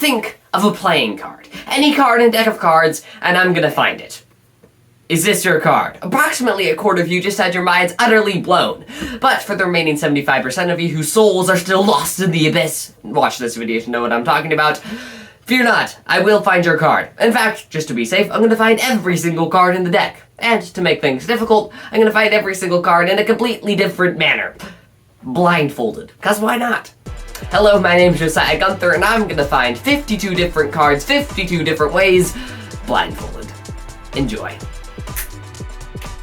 think of a playing card. Any card in a deck of cards, and I'm gonna find it. Is this your card? Approximately a quarter of you just had your minds utterly blown. But for the remaining 75% of you whose souls are still lost in the abyss, watch this video to know what I'm talking about. Fear not, I will find your card. In fact, just to be safe, I'm gonna find every single card in the deck. And to make things difficult, I'm gonna find every single card in a completely different manner. Blindfolded, cause why not? Hello, my name's Josiah Gunther, and I'm gonna find 52 different cards, 52 different ways, blindfolded. Enjoy.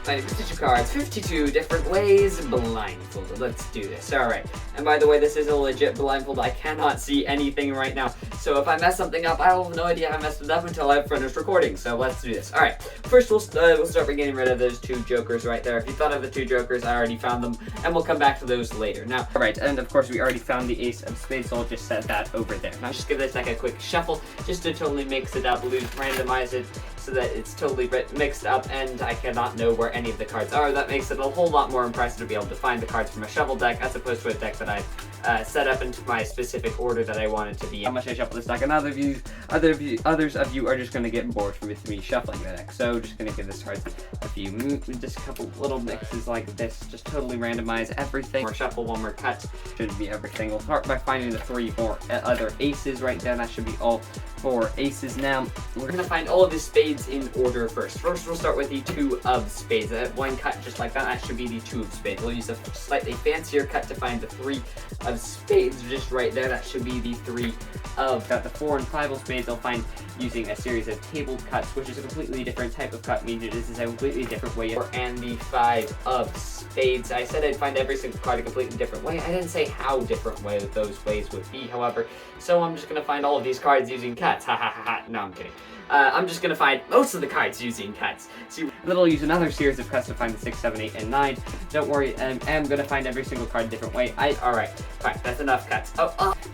Finding 52 cards, 52 different ways, blindfolded. Let's do this. Alright. And by the way, this is a legit blindfold. I cannot see anything right now. So if I mess something up, I will have no idea I messed it up until I've finished recording. So let's do this. Alright. First, we'll start by getting rid of those two jokers right there. If you thought of the two jokers, I already found them. And we'll come back to those later. Now, alright. And of course, we already found the ace of spades, so I'll just set that over there. Now, just give this like a quick shuffle, just to totally mix it up, randomize it, so that it's totally mixed up and I cannot know where any of the cards are. That makes it a whole lot more impressive to be able to find the cards from a shuffle deck as opposed to a deck that I've set up into my specific order that I want it to be. How much I shuffle this deck, and others of you are just going to get bored with me shuffling the deck. So just going to give this card a few, just a couple little mixes like this, just totally randomize everything. More shuffle, one more cut, should be everything. We'll start by finding the 3 more other aces right there. That should be all 4 aces. Now, we're going to find all of the spades in order first. First, we'll start with the 2 of spades. One cut just like that, that should be the 2 of spades. We'll use a slightly fancier cut to find the 3 of spades just right there. That should be the 3 of. Got the 4 and 5 of spades. I'll find using a series of tabled cuts, which is a completely different type of cut, meaning this is a completely different way. And the 5 of spades. I said I'd find every single card a completely different way. I didn't say how different way those ways would be, however. So I'm just going to find all of these cards using cuts. Ha ha ha ha. No, I'm kidding. I'm just going to find most of the cards using cuts. So then I'll use another series of cuts to find the 6, 7, 8, and 9. Don't worry, I'm going to find every single card a different way. Alright, fine, that's enough cuts.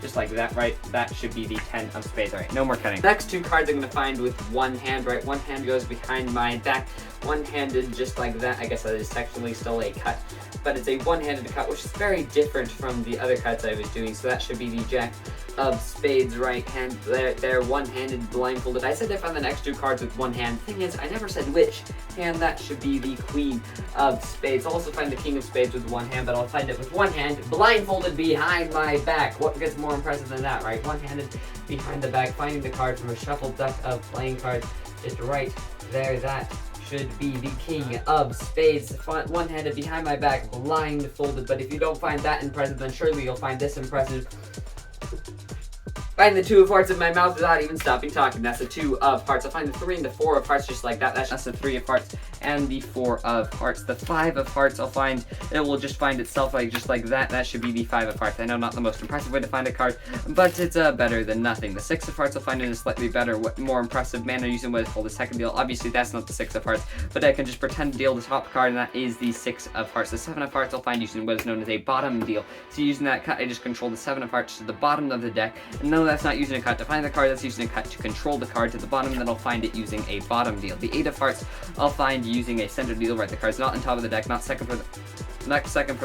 Just like that, right? That should be the 10 of spades. Alright, no more cutting. Next 2 cards I'm going to find with one hand, right? One hand goes behind my back, one-handed just like that. I guess that is technically still a cut, but it's a one-handed cut, which is very different from the other cuts I was doing. So that should be the Jack of spades right hand. They're one-handed blindfolded. I said I found the next 2 cards with one hand. Thing is, I never said which hand. That should be the Queen of spades. I'll also find the King of spades with one hand, but I'll find it with one hand, blindfolded behind my back. What gets more impressive than that, right? One-handed behind the back, finding the card from a shuffled deck of playing cards just right there. That should be the King of spades, one-handed behind my back, blindfolded. But if you don't find that impressive, then surely you'll find this impressive. Find the 2 of hearts in my mouth without even stopping talking. That's the 2 of hearts. I'll find the 3 and the 4 of hearts just like that. That's the 3 of hearts and the 4 of hearts. The 5 of hearts I'll find, it will just find itself like just like that. That should be the 5 of hearts. I know not the most impressive way to find a card, but it's better than nothing. The 6 of hearts I'll find in a slightly better, more impressive manner using what is called the second deal. Obviously that's not the 6 of hearts, but I can just pretend to deal the top card, and that is the 6 of hearts. The 7 of hearts I'll find using what is known as a bottom deal. So using that cut, I just control the 7 of hearts to the bottom of the deck. And no, that's not using a cut to find the card, that's using a cut to control the card to the bottom, and then I'll find it using a bottom deal. The 8 of hearts I'll find using a center deal, right? The card's not on top of the deck, not second from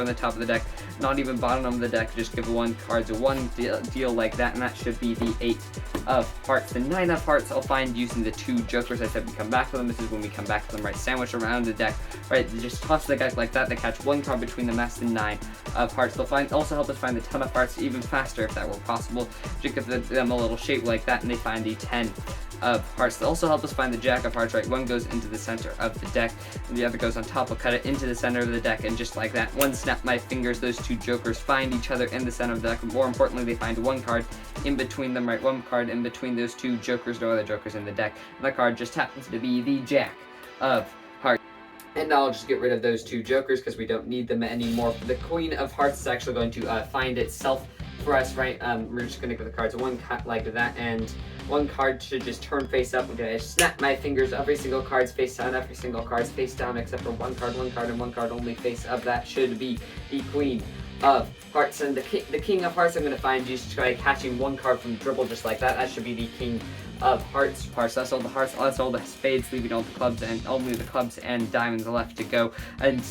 the top of the deck, not even bottom of the deck. Just give one card to one deal like that, and that should be the 8 of hearts. The 9 of hearts I'll find using the 2 jokers. I said we come back to them. This is when we come back to them, right? Sandwich around the deck, right? Just toss the deck like that. They catch one card between them. That's the 9 of hearts. They'll also help us find the 10 of hearts even faster if that were possible. Just give them a little shape like that, and they find the 10 of hearts. They also help us find the Jack of hearts, right? One goes into the center of the deck, and the other goes on top. We'll cut it into the center of the deck, and just like that, one snap my fingers, those 2 jokers find each other in the center of the deck. More importantly, they find one card in between them, right? One card in between those 2 jokers, no other jokers in the deck. And that card just happens to be the Jack of hearts. And now I'll just get rid of those 2 jokers because we don't need them anymore. The Queen of hearts is actually going to find itself for us, right? We're just going to give the cards one cut like that, and one card should just turn face up. I'm going to snap my fingers. Every single card's face down, every single card's face down, except for one card, and one card only face up. That should be the Queen of hearts, and the king of hearts I'm going to find just by catching one card from dribble just like that. That should be the king of hearts. That's all the hearts, that's all the spades, leaving all the clubs, and only the clubs and diamonds left to go. And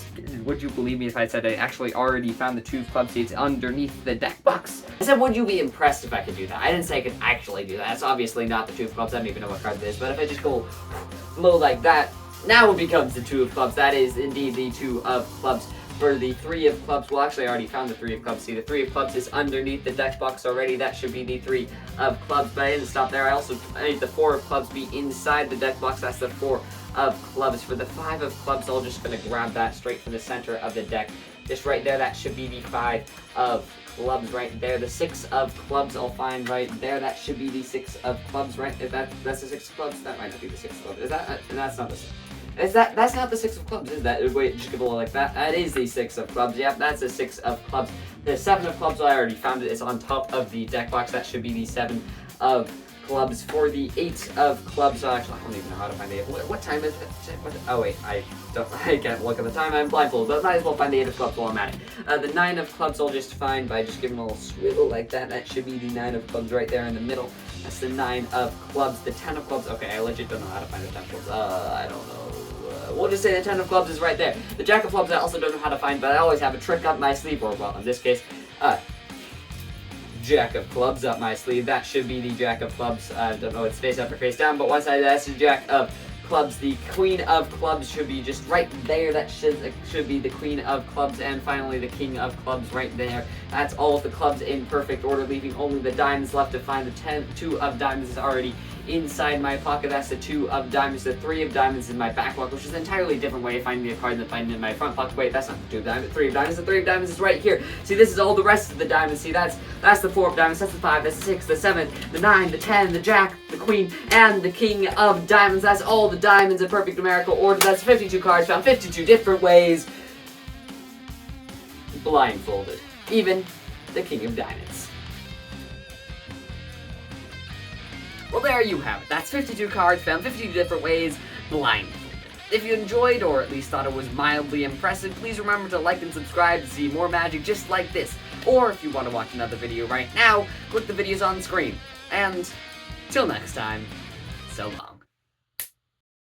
would you believe me if I said I actually already found the 2 of clubs seeds underneath the deck box? I said, would you be impressed if I could do that? I didn't say I could actually do that. That's obviously not the 2 of clubs. I don't even know what card it is, but if I just go low like that, now it becomes the 2 of clubs. That is indeed the 2 of clubs. For the 3 of clubs, well, actually I already found the 3 of clubs. See, the 3 of clubs is underneath the deck box already. That should be the 3 of clubs, but I didn't stop there. I made the 4 of clubs be inside the deck box. That's the 4 of clubs. For the 5 of clubs, I'm just going to grab that straight from the center of the deck. Just right there, that should be the 5 of clubs right there. The 6 of clubs I'll find right there. That should be the 6 of clubs, right? If that's the 6 of clubs, that might not be the 6 of clubs. Is that? That's not the 6. That's not the 6 of clubs, is that? Wait, just give a little like that. That is the 6 of clubs. Yep, that's the 6 of clubs. The 7 of clubs, I already found it. It's on top of the deck box. That should be the 7 of clubs. For the 8 of clubs, actually, I don't even know how to find the 8. What time is it? Oh wait, I can't look at the time. I'm blindfolded, but I might as well find the 8 of clubs while I'm at it. The 9 of clubs I'll just find by just giving a little swivel like that. That should be the 9 of clubs right there in the middle. That's the 9 of clubs. The 10 of clubs. Okay, I legit don't know how to find the 10 of clubs. I don't know. We'll just say the 10 of clubs is right there. The jack of clubs I also don't know how to find, but I always have a trick up my sleeve, or well, in this case, jack of clubs up my sleeve. That should be the jack of clubs. I don't know, it's face up or face down, but once that's the jack of clubs. The queen of clubs should be just right there. That should be the queen of clubs, and finally the king of clubs right there. That's all of the clubs in perfect order, leaving only the diamonds left to find. The 2 of diamonds is already inside my pocket. That's the 2 of diamonds. The 3 of diamonds in my back pocket, which is an entirely different way of finding a card than finding it in my front pocket. Wait, that's not the 2 of diamonds. The 3 of diamonds. The 3 of diamonds is right here. See, this is all the rest of the diamonds. See, that's the 4 of diamonds. That's the 5. That's the 6. The 7. The 9. The 10. The jack. The queen. And the king of diamonds. That's all the diamonds in perfect numerical order. That's 52 cards found 52 different ways. Blindfolded. Even the king of diamonds. Well, there you have it. That's 52 cards found 52 different ways, blindfolded. If you enjoyed, or at least thought it was mildly impressive, please remember to like and subscribe to see more magic just like this. Or if you want to watch another video right now, click the videos on the screen. And till next time, so long.